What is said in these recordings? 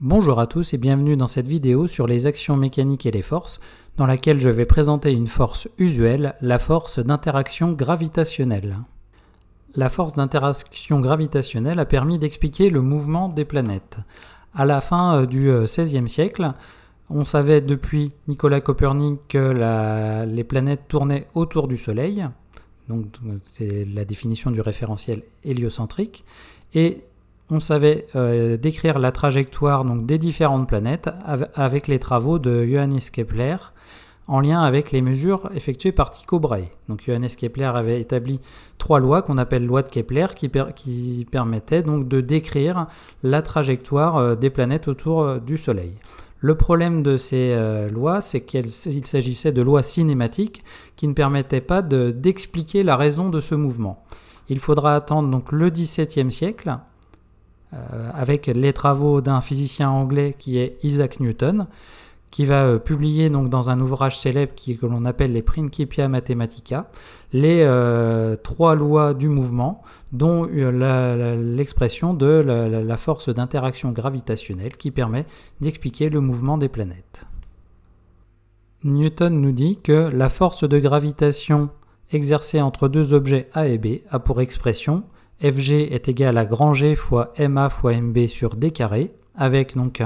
Bonjour à tous et bienvenue dans cette vidéo sur les actions mécaniques et les forces, dans laquelle je vais présenter une force usuelle, la force d'interaction gravitationnelle. La force d'interaction gravitationnelle a permis d'expliquer le mouvement des planètes. À la fin du XVIe siècle, on savait depuis Nicolas Copernic que les planètes tournaient autour du Soleil, donc c'est la définition du référentiel héliocentrique, et on savait décrire la trajectoire des différentes planètes avec les travaux de Johannes Kepler en lien avec les mesures effectuées par Tycho Brahe. Donc Johannes Kepler avait établi 3 lois qu'on appelle lois de Kepler qui permettaient donc de décrire la trajectoire des planètes autour du Soleil. Le problème de ces lois, c'est qu'il s'agissait de lois cinématiques qui ne permettaient pas d'expliquer la raison de ce mouvement. Il faudra attendre donc le XVIIe siècle avec les travaux d'un physicien anglais qui est Isaac Newton, qui va publier donc dans un ouvrage célèbre que l'on appelle les Principia Mathematica, les 3 lois du mouvement, dont l'expression de la force d'interaction gravitationnelle qui permet d'expliquer le mouvement des planètes. Newton nous dit que la force de gravitation exercée entre 2 objets A et B a pour expression Fg est égal à grand G fois Ma fois Mb sur d carré, avec donc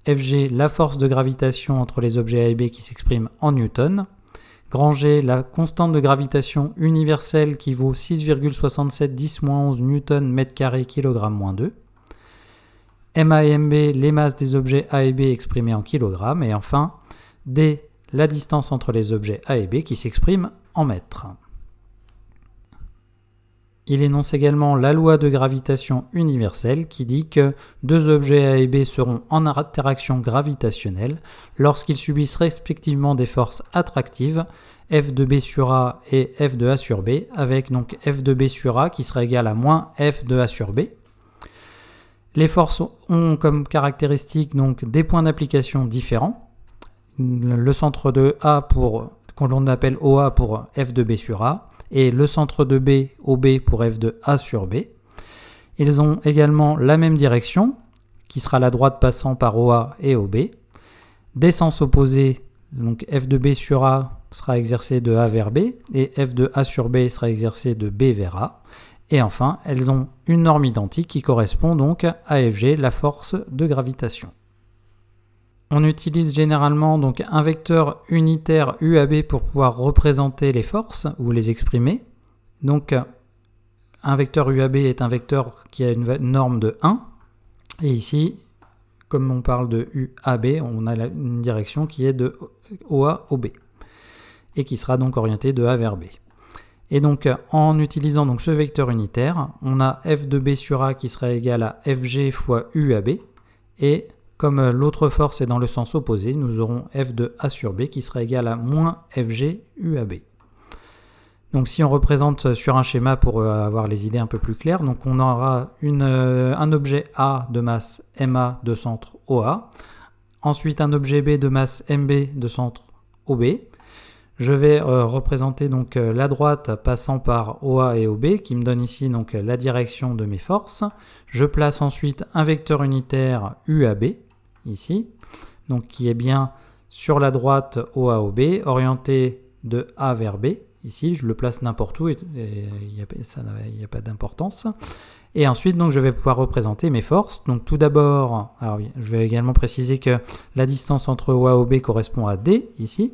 Fg, la force de gravitation entre les objets A et B qui s'exprime en newton, grand G, la constante de gravitation universelle qui vaut 6,67 10-11 newton mètre carré kilogramme moins 2, Ma et Mb, les masses des objets A et B exprimées en kilogrammes, et enfin d, la distance entre les objets A et B qui s'exprime en mètres. Il énonce également la loi de gravitation universelle qui dit que 2 objets A et B seront en interaction gravitationnelle lorsqu'ils subissent respectivement des forces attractives F de B sur A et F de A sur B, avec donc F de B sur A qui sera égal à moins F de A sur B. Les forces ont comme caractéristique donc des points d'application différents. Le centre de A qu'on l'on appelle OA pour F de B sur A, et le centre de B, OB pour F de A sur B. Ils ont également la même direction, qui sera la droite passant par OA et OB. Des sens opposés, donc F de B sur A sera exercé de A vers B, et F de A sur B sera exercé de B vers A. Et enfin, elles ont une norme identique qui correspond donc à Fg, la force de gravitation. On utilise généralement donc un vecteur unitaire UAB pour pouvoir représenter les forces ou les exprimer. Donc un vecteur UAB est un vecteur qui a une norme de 1. Et ici, comme on parle de UAB, on a une direction qui est de OA au B et qui sera donc orientée de A vers B. Et donc en utilisant donc ce vecteur unitaire, on a F de B sur A qui sera égal à Fg fois UAB, et comme l'autre force est dans le sens opposé, nous aurons F de A sur B qui sera égal à moins Fg UAB. Donc si on représente sur un schéma pour avoir les idées un peu plus claires, donc on aura un objet A de masse MA de centre OA, ensuite un objet B de masse MB de centre OB. Je vais représenter donc la droite passant par OA et OB qui me donne ici donc la direction de mes forces. Je place ensuite un vecteur unitaire UAB ici, donc qui est bien sur la droite OA-OB, orienté de A vers B. Ici, je le place n'importe où et il n'y a pas d'importance. Et ensuite, donc, je vais pouvoir représenter mes forces. Donc tout d'abord, je vais également préciser que la distance entre OA et OB correspond à D ici,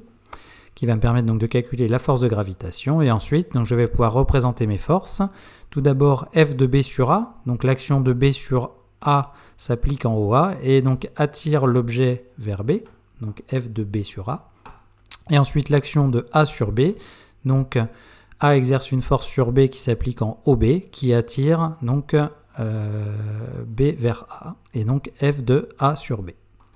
qui va me permettre donc de calculer la force de gravitation. Et ensuite, donc, je vais pouvoir représenter mes forces. Tout d'abord, F de B sur A, donc l'action de B sur A s'applique en OA et donc attire l'objet vers B, donc F de B sur A. Et ensuite l'action de A sur B, donc A exerce une force sur B qui s'applique en OB, qui attire donc B vers A, et donc F de A sur B.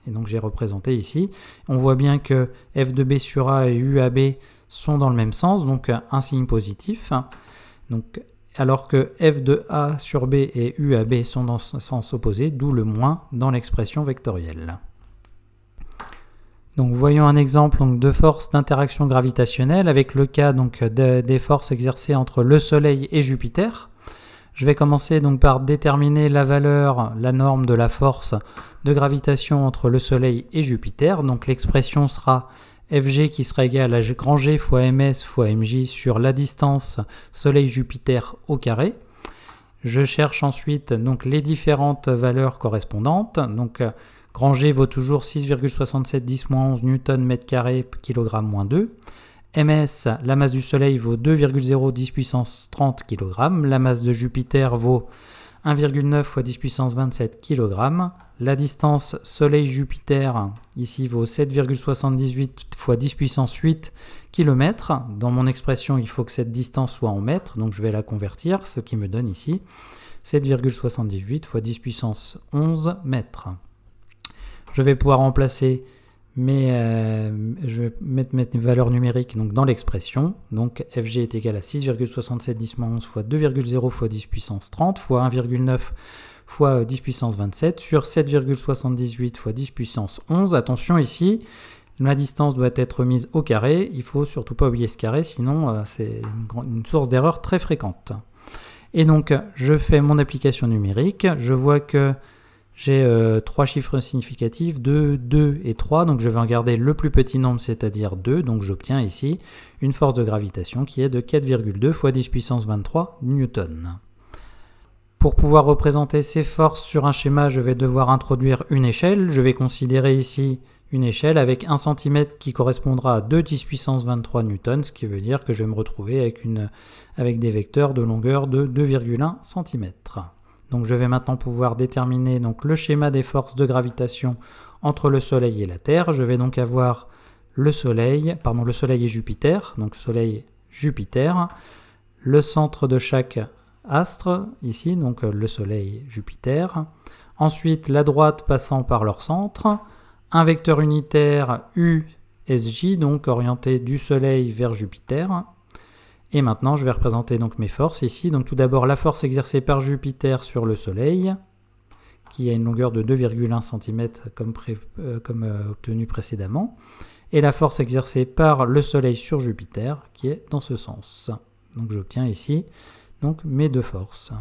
Et donc j'ai représenté ici. On voit bien que F de B sur A et UAB sont dans le même sens, donc un signe positif. Donc alors que F de A sur B et UAB sont dans ce sens opposé, d'où le moins dans l'expression vectorielle. Donc voyons un exemple de force d'interaction gravitationnelle avec le cas donc des forces exercées entre le Soleil et Jupiter. Je vais commencer donc par déterminer la valeur, la norme de la force de gravitation entre le Soleil et Jupiter. Donc l'expression sera Fg qui sera égal à grand G fois ms fois mj sur la distance Soleil-Jupiter au carré. Je cherche ensuite donc les différentes valeurs correspondantes. Donc grand G vaut toujours 6,67 10-11 newton mètre carré kg moins 2. ms, la masse du Soleil vaut 2,0 10 puissance 30 kg. La masse de Jupiter vaut 1,9 fois 10 puissance 27 kg. La distance Soleil-Jupiter ici vaut 7,78 fois 10 puissance 8 km. Dans mon expression, il faut que cette distance soit en mètres, donc je vais la convertir, ce qui me donne ici 7,78 fois 10 puissance 11 mètres. Je vais pouvoir remplacer je vais mettre mes valeurs numériques donc, dans l'expression. Donc Fg est égal à 6,67 10-11 fois 2,0 fois 10 puissance 30 fois 1,9 fois 10 puissance 27 sur 7,78 fois 10 puissance 11. Attention ici, ma distance doit être mise au carré. Il ne faut surtout pas oublier ce carré, sinon c'est une source d'erreur très fréquente. Et donc je fais mon application numérique. Je vois que j'ai 3 chiffres significatifs, 2, 2 et 3, donc je vais en garder le plus petit nombre, c'est-à-dire 2, donc j'obtiens ici une force de gravitation qui est de 4,2 fois 10 puissance 23 newton. Pour pouvoir représenter ces forces sur un schéma, je vais devoir introduire une échelle. Je vais considérer ici une échelle avec 1 cm qui correspondra à 2 10 puissance 23 newton, ce qui veut dire que je vais me retrouver avec des vecteurs de longueur de 2,1 cm. Donc je vais maintenant pouvoir déterminer donc, le schéma des forces de gravitation entre le Soleil et la Terre. Je vais donc avoir le Soleil et Jupiter, donc Soleil, Jupiter, le centre de chaque astre, ici, donc le Soleil, Jupiter. Ensuite, la droite passant par leur centre, un vecteur unitaire USJ, donc orienté du Soleil vers Jupiter. Et maintenant, je vais représenter donc mes forces ici. Donc tout d'abord, la force exercée par Jupiter sur le Soleil, qui a une longueur de 2,1 cm comme obtenu précédemment. Et la force exercée par le Soleil sur Jupiter, qui est dans ce sens. Donc j'obtiens ici donc, mes deux forces.